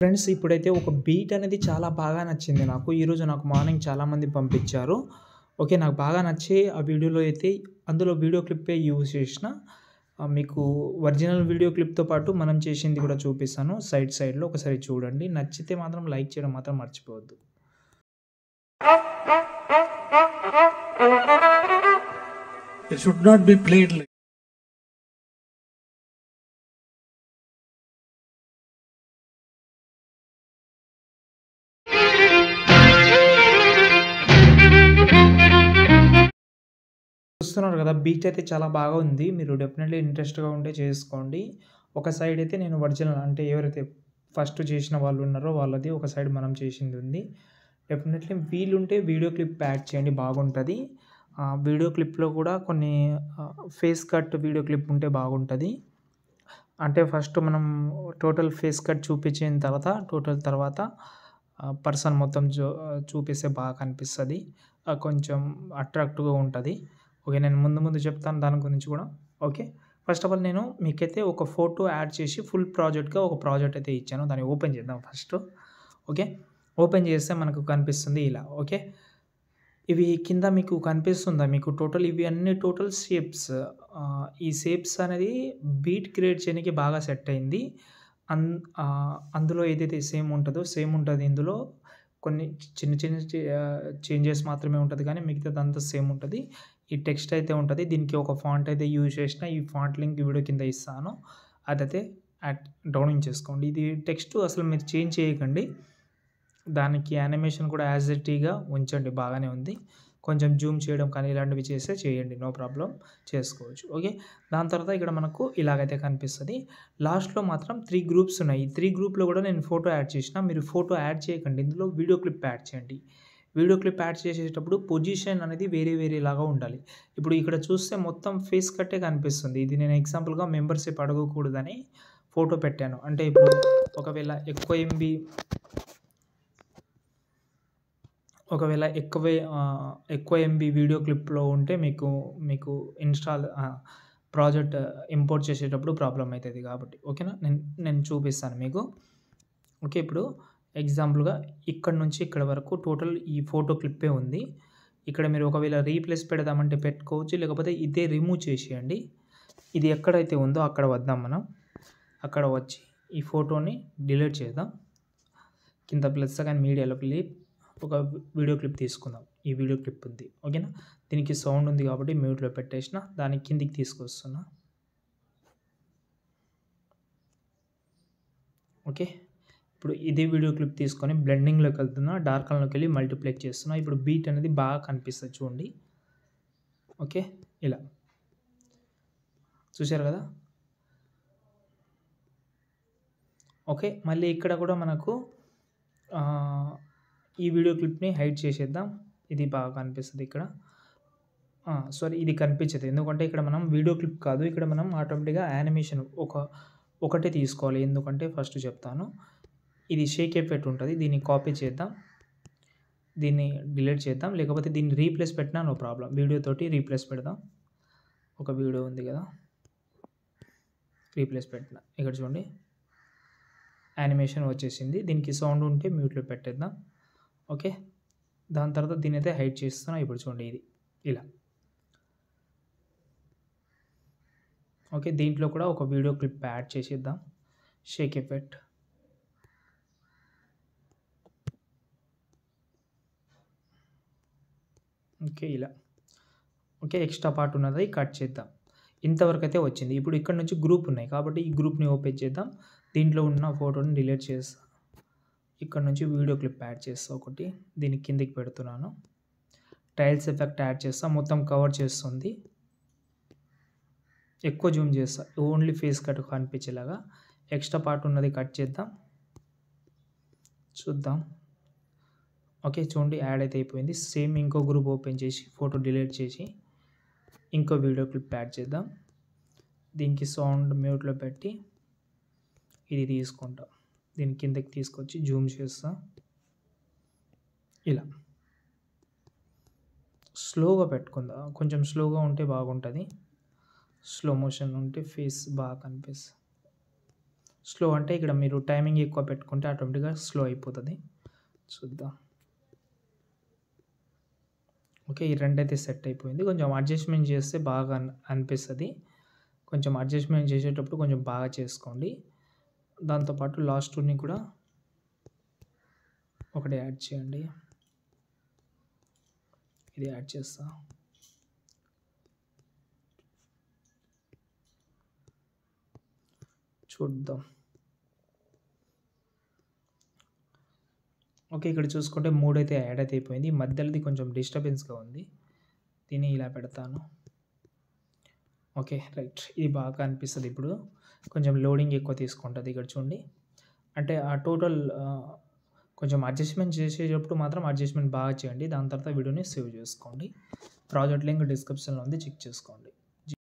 Friends ఇప్పుడైతే ఒక beat అనేది చాలా బాగా నచ్చింది నాకు. ఈరోజు నాకు మార్నింగ్ చాలామంది పంపించారు. ఓకే. నాకు బాగా నచ్చి ఆ వీడియోలో అయితే అందులో వీడియో క్లిప్పే యూజ్ చేసిన. మీకు ఒరిజినల్ వీడియో క్లిప్‌తో పాటు మనం చేసింది కూడా చూపిస్తాను. సైడ్‌లో ఒకసారి చూడండి. నచ్చితే మాత్రం లైక్ చేయడం మాత్రం మర్చిపోవద్దు. It should not be played like. చూస్తున్నారు కదా! బీట్ అయితే చాలా బాగా ఉంది. మీరు డెఫినెట్‌లీ ఇంట్రెస్ట్‌గా ఉంటే చేసుకోండి. ఒక సైడ్ అయితే నేను ఒరిజినల్ అంటే ఎవరైతే ఫస్ట్ చేసిన వాళ్ళు ఉన్నారో వాళ్ళది, ఒక సైడ్ మనం చేసింది ఉంది. డెఫినెట్‌లీ వీలుంటే వీడియో క్లిప్ యాడ్ చేయండి బాగుంటది. వీడియో క్లిప్‌లో కూడా కొన్ని ఫేస్ కట్ వీడియో క్లిప్ ఉంటే బాగుంటది. అంటే ఫస్ట్ మనం టోటల్ ఫేస్ కట్ చూపించిన తర్వాత పర్సన్ మొత్తం చూపిస్తే బాగా కనిపిస్తది. కొంచెం అట్రాక్టివ్‌గా ఉంటది. ఓకే. నేను ముందు చెప్తాను దాని గురించి కూడా. ఓకే. ఫస్ట్ ఆఫ్ ఆల్ నేను మీకైతే ఒక ఫోటో యాడ్ చేసి ఫుల్ ప్రాజెక్ట్‌గా ఒక ప్రాజెక్ట్ అయితే ఇచ్చాను. దాన్ని ఓపెన్ చేద్దాం ఫస్ట్. ఓకే. ఓపెన్ చేస్తే మనకు కనిపిస్తుంది ఇలా. ఓకే. ఇవి కింద మీకు కనిపిస్తుందా? మీకు టోటల్ ఇవి అన్నీ టోటల్ షేప్స్. ఈ షేప్స్ అనేది బీట్ క్రియేట్ చేయనికి బాగా సెట్ అయింది. అందులో ఏదైతే సేమ్ ఉంటదో సేమ్ ఉంటది ఇందులో. కొన్ని చిన్న చేంజెస్ మాత్రమే ఉంటది కానీ మిగతాదంతా సేమ్ ఉంటది. ఈ టెక్స్ట్ అయితే ఉంటది. దీనికి ఒక ఫాంట్ అయితే యూజ్ చేసిన. ఈ ఫాంట్ లింక్ వీడియో కింద ఇస్తాను. అదైతే డౌన్లోడ్ చేసుకోండి. ఇది టెక్స్ట్ అసలు మీరు చేంజ్ చేయకండి. దానికి యానిమేషన్ కూడా యాజ్ ఇట్ ఈస్‌గా ఉంచండి బాగానే ఉంది. కొంచెం జూమ్ చేయడం కానీ ఇలాంటివి చేస్తే చేయండి. నో ప్రాబ్లమ్ చేసుకోవచ్చు. ఓకే. దాని తర్వాత ఇక్కడ మనకు ఇలాగైతే కనిపిస్తది. లాస్ట్‌లో మాత్రం 3 గ్రూప్స్ ఉన్నాయి. ఈ 3 గ్రూప్‌లో కూడా నేను ఫోటో యాడ్ చేసిన. మీరు ఫోటో యాడ్ చేయకండి. ఇందులో వీడియో క్లిప్ యాడ్ చేయండి. వీడియో క్లిప్ యాడ్ చేసేటప్పుడు పొజిషన్ అనేది వేరేలాగా ఉండాలి. ఇప్పుడు ఇక్కడ చూస్తే మొత్తం ఫేస్ కట్టే కనిపిస్తుంది. ఇది నేను ఎగ్జాంపుల్‌గా మెంబర్‌షిప్ అడగకూడదని ఫోటో పెట్టాను. అంటే ఇప్పుడు ఒకవేళ ఎక్కువ ఎంబీ వీడియో క్లిప్‌లో ఉంటే మీకు ప్రాజెక్ట్ ఇంపోర్ట్ చేసేటప్పుడు ప్రాబ్లమ్ అయితది కాబట్టి. ఓకేనా? నేను చూపిస్తాను మీకు. ఓకే. ఇప్పుడు ఎగ్జాంపుల్‌గా ఇక్కడి నుంచి ఇక్కడి వరకు టోటల్ ఈ ఫోటో క్లిప్పే ఉంది. ఇక్కడ మీరు ఒకవేళ రీప్లేస్ పెడదామంటే పెట్టుకోవచ్చు. లేకపోతే ఇదే రిమూవ్ చేసేయండి. ఇది ఎక్కడైతే ఉందో అక్కడ వద్దాం మనం. అక్కడ వచ్చి ఈ ఫోటోని డిలీట్ చేద్దాం. కింద ప్లస్ కానీ మీడియాలోకి వెళ్ళి ఒక వీడియో క్లిప్ తీసుకుందాం. ఈ వీడియో క్లిప్ ఉంది. ఓకేనా? దీనికి సౌండ్ ఉంది కాబట్టి మ్యూట్‌లో పెట్టేసిన. దాన్ని కిందికి తీసుకొస్తున్నా. ఓకే. ఇప్పుడు ఇదే వీడియో క్లిప్ తీసుకొని బ్లెండింగ్‌లోకి వెళ్తున్నా. డార్కన్‌లోకి వెళ్ళి మల్టిప్లెక్స్ చేస్తున్నా. ఇప్పుడు బీట్ అనేది బాగా కనిపిస్తది చూడండి. ఓకే. ఇలా. చూసారు కదా! ఓకే. మళ్ళీ ఇక్కడ కూడా మనకు ఈ వీడియో క్లిప్‌ని హైడ్ చేసేద్దాం. ఇది బాగా కనిపిస్తది ఇక్కడ. సారీ ఇది కనిపించదు. ఎందుకంటే ఇక్కడ మనం వీడియో క్లిప్ కాదు. ఇక్కడ మనం ఆటోమేటిక్‌గా యానిమేషన్ ఒకటే తీసుకోవాలి. ఎందుకంటే ఫస్ట్ చెప్తాను. ఇది షేక్ ఎఫెక్ట్ ఉంటది. దీన్ని కాపీ చేద్దాం. దీన్ని డిలీట్ చేద్దాం. లేకపోతే దీన్ని రీప్లేస్ పెట్టినా నో ప్రాబ్లమ్. వీడియోతోటి రీప్లేస్ పెడదాం. ఒక వీడియో ఉంది కదా! రీప్లేస్ పెట్టిన. ఇక్కడ చూడండి. యానిమేషన్ వచ్చేసింది. దీనికి సౌండ్ ఉంటే మ్యూట్‌లో పెట్టేద్దాం. ఓకే. దాని తర్వాత దీన్నైతే హైడ్ చేస్తున్నా. ఇప్పుడు చూడండి ఇది. ఇలా. ఓకే. దీంట్లో కూడా ఒక వీడియో క్లిప్ యాడ్ చేసేద్దాం. షేక్ ఎఫెక్ట్. ఓకే. ఇలా. ఓకే. ఎక్స్ట్రా పార్ట్ ఉన్నది కట్ చేద్దాం. ఇంతవరకైతే వచ్చింది. ఇప్పుడు ఇక్కడ నుంచి గ్రూప్ ఉన్నాయి. కాబట్టి ఈ గ్రూప్‌ని ఓపెన్ చేద్దాం. దీంట్లో ఉన్న ఫోటోని డిలీట్ చేస్తా. ఇక్కడ నుంచి వీడియో క్లిప్ యాడ్ చేస్తా ఒకటి. దీన్ని కిందకి పెడుతున్నాను. టైల్స్ ఎఫెక్ట్ యాడ్ చేస్తా. మొత్తం కవర్ చేస్తుంది. ఎక్కువ జూమ్ చేస్తా. ఓన్లీ ఫేస్ కట్ కనిపించేలాగా. ఎక్స్ట్రా పార్ట్ ఉన్నది కట్ చేద్దాం. చూద్దాం. ఓకే. చూడండి యాడ్ అయితే అయిపోయింది. సేమ్ ఇంకో గ్రూప్ ఓపెన్ చేసి ఫోటో డిలీట్ చేసి ఇంకో వీడియో క్లిప్ యాడ్ చేద్దాం. దీనికి సౌండ్ మ్యూట్‌లో పెట్టి ఇది తీసుకుంటా. దీన్ని కిందకి తీసుకొచ్చి జూమ్ చేస్తా. ఇలా. స్లోగా పెట్టుకుందాం. కొంచెం స్లోగా ఉంటే బాగుంటది. స్లో మోషన్ ఉంటే ఫేస్ బాగా కనిపిస్తది. స్లో అంటే ఇక్కడ మీరు టైమింగ్ ఎక్కువ పెట్టుకుంటే ఆటోమేటిక్‌గా స్లో అయిపోతది. చూద్దాం. ఓకే. ఈ రెండైతే సెట్ అయిపోయింది. కొంచెం అడ్జస్ట్‌మెంట్ చేస్తే బాగా అనిపిస్తది. కొంచెం అడ్జస్ట్‌మెంట్ చేసేటప్పుడు కొంచెం బాగా చేసుకోండి. దాంతో పాటు లాస్ట్ టూని కూడా ఒకటి యాడ్ చేయండి. ఇది యాడ్ చేస్తా. చూద్దాం. ఓకే. ఇక్కడ చూసుకుంటే 3 అయితే యాడ్ అయితే అయిపోయింది. మధ్యలోది కొంచెం డిస్టర్బెన్స్‌గా ఉంది. దీన్ని ఇలా పెడతాను. ఓకే. రైట్. ఇది బాగా అనిపిస్తది ఇప్పుడు. కొంచెం లోడింగ్ ఎక్కువ తీసుకుంటది. ఇక్కడ చూడండి. అంటే ఆ టోటల్ కొంచెం అడ్జస్ట్‌మెంట్ చేసేటప్పుడు మాత్రం అడ్జస్ట్‌మెంట్ బాగా చేయండి. దాని తర్వాత వీడియోని సేవ్ చేసుకోండి. ప్రాజెక్ట్ లింక్ డిస్క్రిప్షన్‌లో ఉంది. చెక్ చేసుకోండి.